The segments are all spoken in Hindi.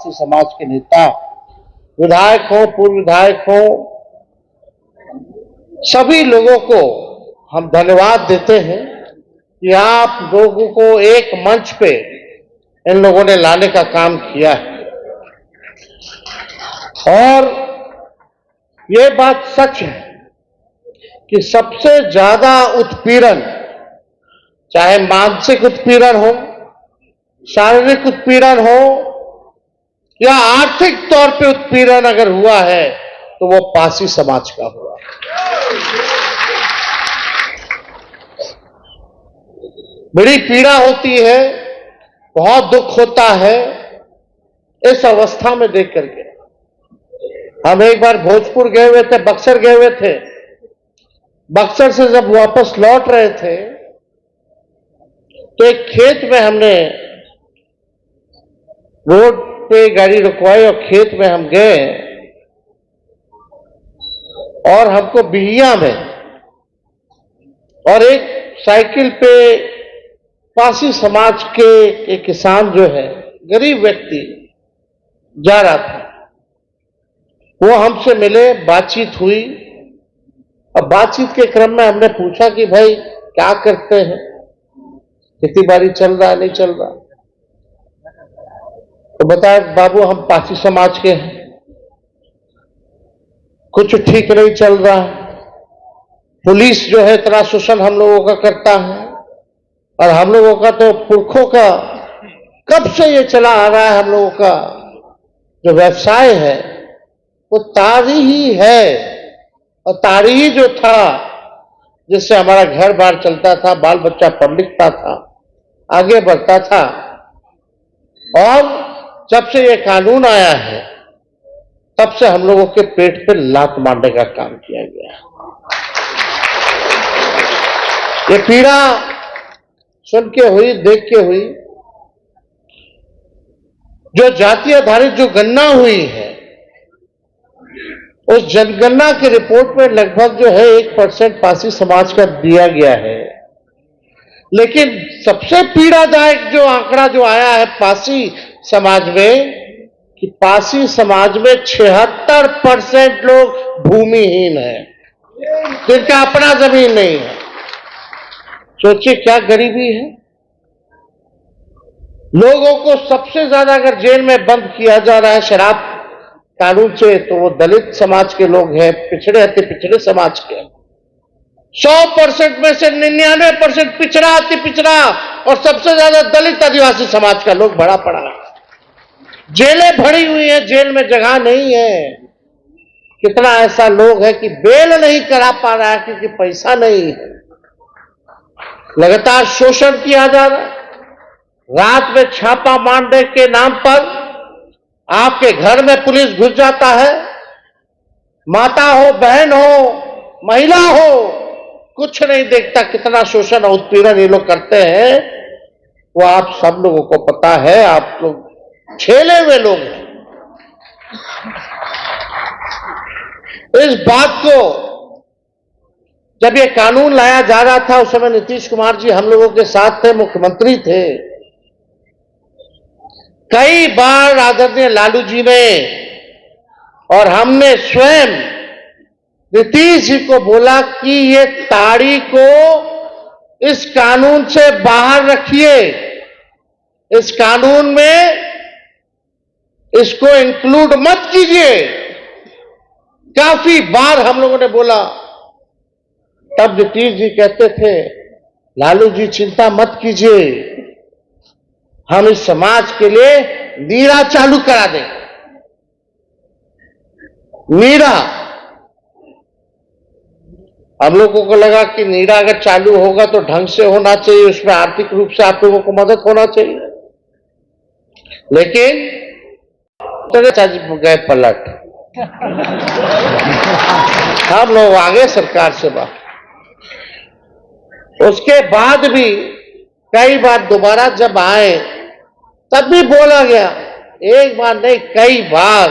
आदिवासी समाज के नेता, विधायक हो, पूर्व विधायक हो, सभी लोगों को हम धन्यवाद देते हैं कि आप लोगों को एक मंच पे इन लोगों ने लाने का काम किया है। और ये बात सच है कि सबसे ज्यादा उत्पीड़न, चाहे मानसिक उत्पीड़न हो, शारीरिक उत्पीड़न हो या आर्थिक तौर पे उत्पीड़न अगर हुआ है तो वो पासी समाज का हुआ। बड़ी पीड़ा होती है, बहुत दुख होता है इस अवस्था में देख करके। हम एक बार भोजपुर गए हुए थे, बक्सर गए हुए थे। बक्सर से जब वापस लौट रहे थे तो एक खेत में हमने रोड पे गाड़ी रुकवाई और खेत में हम गए और हमको बिहिया में और एक साइकिल पे पासी समाज के एक किसान जो है, गरीब व्यक्ति जा रहा था, वो हमसे मिले, बातचीत हुई। और बातचीत के क्रम में हमने पूछा कि भाई क्या करते हैं, खेती बाड़ी चल रहा है नहीं चल रहा? तो बताया बाबू हम पासी समाज के हैं, कुछ ठीक नहीं चल रहा है, पुलिस जो है इतना शोषण हम लोगों का करता है और हम लोगों का तो पुरखों का कब से ये चला आ रहा है, हम लोगों का जो व्यवसाय है वो तारी ही है। और तारी ही जो था जिससे हमारा घर बार चलता था, बाल बच्चा पढ़ लिखता था, आगे बढ़ता था। और जब से ये कानून आया है तब से हम लोगों के पेट पे लात मारने का काम किया गया। ये पीड़ा सुन के हुई, देख के हुई। जो जाति आधारित जो गणना हुई है, उस जनगणना की रिपोर्ट में लगभग जो है 1% पासी समाज का दिया गया है। लेकिन सबसे पीड़ादायक जो आंकड़ा जो आया है पासी समाज में, कि पासी समाज में 76% लोग भूमिहीन है, जिनका अपना जमीन नहीं है। सोचिए क्या गरीबी है। लोगों को सबसे ज्यादा अगर जेल में बंद किया जा रहा है शराब कानून से, तो वो दलित समाज के लोग हैं, पिछड़े अति पिछड़े समाज के। 100% में से 99% पिछड़ा अति पिछड़ा और सबसे ज्यादा दलित आदिवासी समाज का लोग भरा पड़ा है। जेलें भरी हुई हैं, जेल में जगह नहीं है। कितना ऐसा लोग है कि बेल नहीं करा पा रहा है क्योंकि पैसा नहीं है। लगातार शोषण किया जा रहा है। रात में छापा मारने के नाम पर आपके घर में पुलिस घुस जाता है। माता हो, बहन हो, महिला हो, कुछ नहीं देखता। कितना शोषण और उत्पीड़न ये लोग करते हैं वो आप सब लोगों को पता है। आप लोग छेले हुए लोग हैं। इस बात को जब ये कानून लाया जा रहा था उस समय नीतीश कुमार जी हम लोगों के साथ थे, मुख्यमंत्री थे। कई बार आदरणीय लालू जी ने और हमने स्वयं नीतीश जी को बोला कि ये ताड़ी को इस कानून से बाहर रखिए, इस कानून में इसको इंक्लूड मत कीजिए। काफी बार हम लोगों ने बोला। तब नीतीश जी कहते थे लालू जी चिंता मत कीजिए, हम इस समाज के लिए नीरा चालू करा दें। नीरा, हम लोगों को लगा कि नीरा अगर चालू होगा तो ढंग से होना चाहिए, उसमें आर्थिक रूप से आप लोगों को मदद होना चाहिए। लेकिन गए पलट, हम लोग आगे सरकार से बात। उसके बाद भी कई बार दोबारा जब आए तब भी बोला गया, एक बार नहीं कई बार,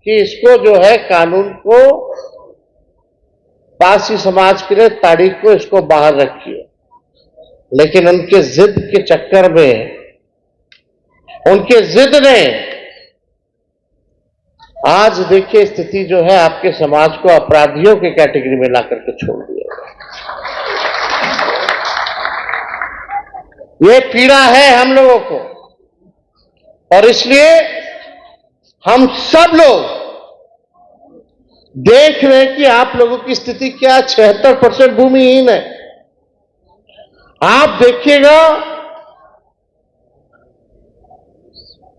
कि इसको जो है कानून को पासी समाज के लिए तारीख को इसको बाहर रखिए। लेकिन उनके जिद के चक्कर में, उनके जिद ने आज देखिए स्थिति जो है आपके समाज को अपराधियों के कैटेगरी में लाकर के छोड़ दिया। ये पीड़ा है हम लोगों को, और इसलिए हम सब लोग देख रहे हैं कि आप लोगों की स्थिति क्या, 76% भूमिहीन है। आप देखिएगा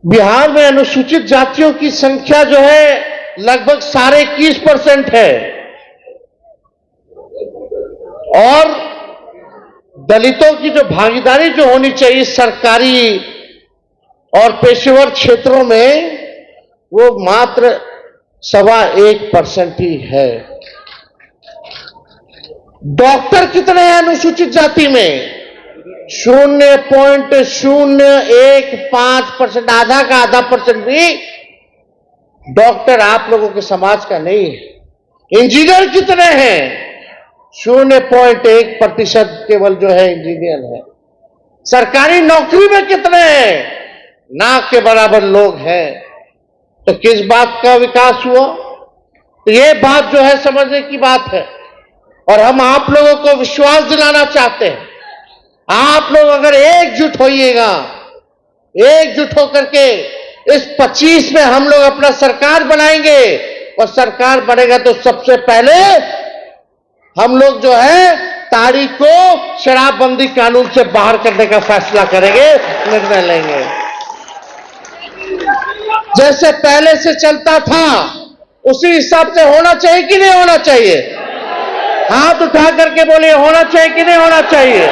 बिहार में अनुसूचित जातियों की संख्या जो है लगभग 21.5% है, और दलितों की जो भागीदारी जो होनी चाहिए सरकारी और पेशेवर क्षेत्रों में, वो मात्र 1.25% ही है। डॉक्टर कितने हैं अनुसूचित जाति में? 0.015%, आधा का आधा परसेंट भी डॉक्टर आप लोगों के समाज का नहीं है। इंजीनियर कितने हैं? 0.1% केवल जो है इंजीनियर है। सरकारी नौकरी में कितने हैं? ना के बराबर लोग हैं। तो किस बात का विकास हुआ? तो ये बात जो है समझने की बात है, और हम आप लोगों को विश्वास दिलाना चाहते हैं। आप लोग अगर एकजुट होइएगा, एकजुट होकर के इस 25 में हम लोग अपना सरकार बनाएंगे, और सरकार बनेगा तो सबसे पहले हम लोग जो है ताड़ी को शराबबंदी कानून से बाहर करने का फैसला करेंगे, निर्णय लेंगे। जैसे पहले से चलता था उसी हिसाब से होना चाहिए कि नहीं होना चाहिए? हाथ उठा करके बोलिए, होना चाहिए कि नहीं होना चाहिए?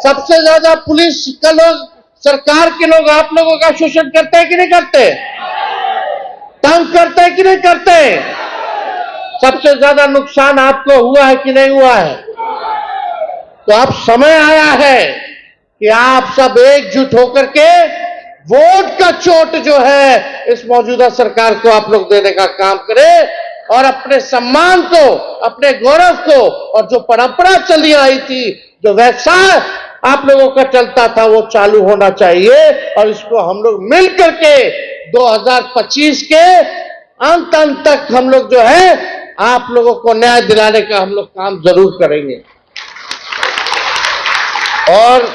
सबसे ज्यादा पुलिस का लोग, सरकार के लोग आप लोगों का शोषण करते हैं कि नहीं करते? तंग करते हैं कि नहीं करते? सबसे ज्यादा नुकसान आपको हुआ है कि नहीं हुआ है? तो अब समय आया है कि आप सब एकजुट होकर के वोट का चोट जो है इस मौजूदा सरकार को आप लोग देने का काम करें, और अपने सम्मान को, अपने गौरव को, और जो परंपरा चली आई थी, जो व्यवसाय आप लोगों का चलता था, वो चालू होना चाहिए। और इसको हम लोग मिल करके 2025 के अंत तक हम लोग जो है आप लोगों को न्याय दिलाने का हम लोग काम जरूर करेंगे। और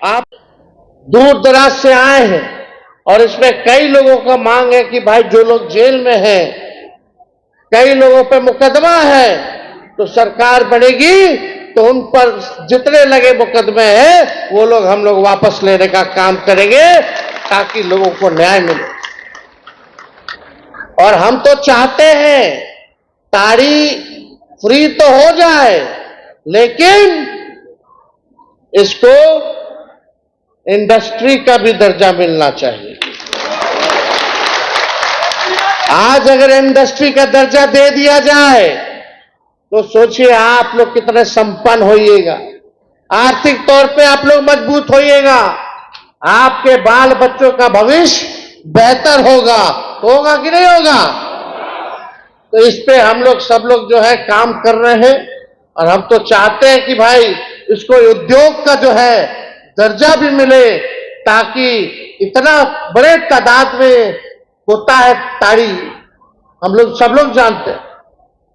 आप दूर दराज से आए हैं, और इसमें कई लोगों का मांग है कि भाई जो लोग जेल में हैं, कई लोगों पे मुकदमा है, तो सरकार बनेगी तो उन पर जितने लगे मुकदमे हैं वो लोग हम लोग वापस लेने का काम करेंगे, ताकि लोगों को न्याय मिले। और हम तो चाहते हैं ताड़ी फ्री तो हो जाए, लेकिन इसको इंडस्ट्री का भी दर्जा मिलना चाहिए। आज अगर इंडस्ट्री का दर्जा दे दिया जाए तो सोचिए आप लोग कितने संपन्न होइएगा, आर्थिक तौर पे आप लोग मजबूत होइएगा, आपके बाल बच्चों का भविष्य बेहतर होगा। होगा कि नहीं होगा? तो इस पे हम लोग सब लोग जो है काम कर रहे हैं, और हम तो चाहते हैं कि भाई इसको उद्योग का जो है दर्जा भी मिले, ताकि इतना बड़े तादाद में होता है ताड़ी, हम लोग सब लोग जानते हैं,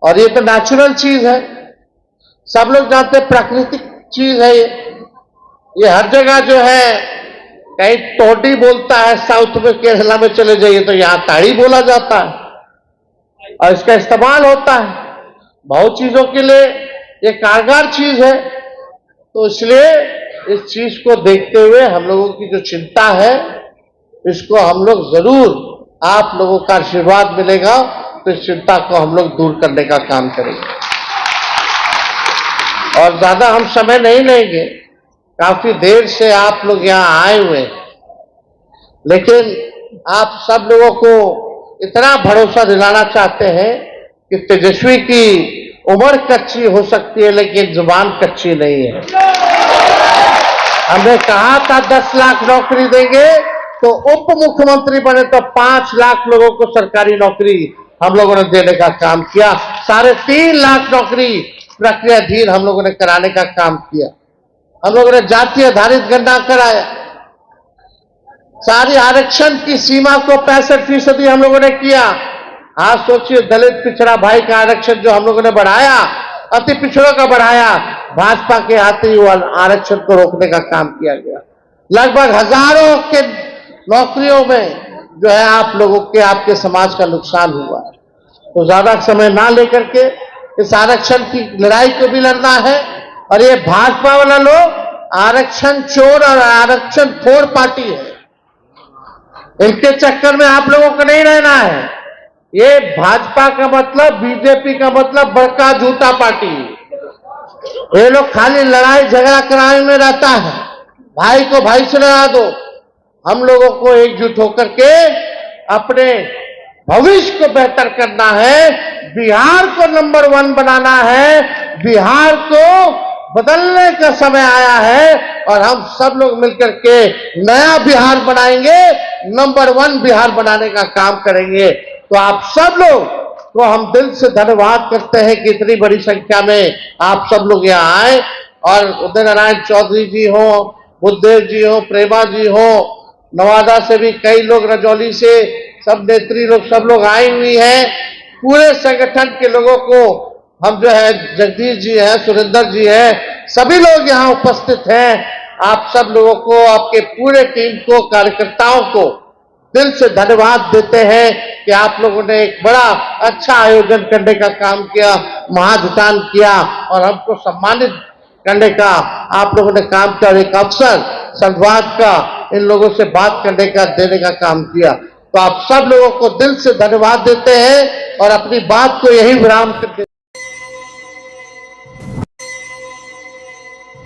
और ये तो नेचुरल चीज है, सब लोग जानते हैं, प्राकृतिक चीज है ये हर जगह जो है, कहीं टोडी बोलता है साउथ में, केरला में चले जाइए तो यहां ताड़ी बोला जाता है, और इसका इस्तेमाल होता है बहुत चीजों के लिए, ये कारगर चीज है। तो इसलिए इस चीज को देखते हुए हम लोगों की जो चिंता है, इसको हम लोग जरूर, आप लोगों का आशीर्वाद मिलेगा तो इस चिंता को हम लोग दूर करने का काम करेंगे। और ज्यादा हम समय नहीं लेंगे, काफी देर से आप लोग यहां आए हुए हैं, लेकिन आप सब लोगों को इतना भरोसा दिलाना चाहते हैं कि तेजस्वी की उम्र कच्ची हो सकती है, लेकिन जुबान कच्ची नहीं है। हमने कहा था 10 लाख नौकरी देंगे, तो उप मुख्यमंत्री बने तो 5 लाख लोगों को सरकारी नौकरी हम लोगों ने देने का काम किया। 3.5 लाख नौकरी प्रक्रियाधीन हम लोगों ने कराने का काम किया। हम लोगों ने जाति आधारित गणना कराया, सारी आरक्षण की सीमा को 65% हम लोगों ने किया। आज सोचिए, दलित पिछड़ा भाई का आरक्षण जो हम लोगों ने बढ़ाया, अति पिछड़ों का बढ़ाया, भाजपा के आते ही वो आरक्षण को रोकने का काम किया गया। लगभग हजारों के नौकरियों में जो है आप लोगों के, आपके समाज का नुकसान हुआ है। तो ज्यादा समय ना लेकर के इस आरक्षण की लड़ाई को भी लड़ना है। और ये भाजपा वाला लोग आरक्षण चोर और आरक्षण फोड़ पार्टी है, इनके चक्कर में आप लोगों को नहीं रहना है। ये भाजपा का मतलब, बीजेपी का मतलब बड़का झूठा पार्टी। ये लोग खाली लड़ाई झगड़ा कराने में रहता है। भाई को भाई से लड़ा दो। हम लोगों को एकजुट होकर के अपने भविष्य को बेहतर करना है, बिहार को नंबर 1 बनाना है, बिहार को बदलने का समय आया है और हम सब लोग मिलकर के नया बिहार बनाएंगे, नंबर 1 बिहार बनाने का काम करेंगे। तो आप सब लोग को हम दिल से धन्यवाद करते हैं कि इतनी बड़ी संख्या में आप सब लोग यहाँ आए। और उदय नारायण चौधरी जी हो, बुद्धदेव जी हो, प्रेमा जी हो, नवादा से भी कई लोग, रजौली से सब नेत्री लोग, सब लोग आई हुई हैं। पूरे संगठन के लोगों को हम जो है, जगदीश जी हैं, सुरेंद्र जी हैं, सभी लोग यहाँ उपस्थित हैं। आप सब लोगों को, आपके पूरे टीम को, कार्यकर्ताओं को दिल से धन्यवाद देते हैं कि आप लोगों ने एक बड़ा अच्छा आयोजन करने का काम किया, महाजुटान किया और हमको सम्मानित करने का आप लोगों ने काम किया और एक अवसर संवाद का, इन लोगों से बात करने का, देने का काम किया। तो आप सब लोगों को दिल से धन्यवाद देते हैं और अपनी बात को यही विराम करते हैं।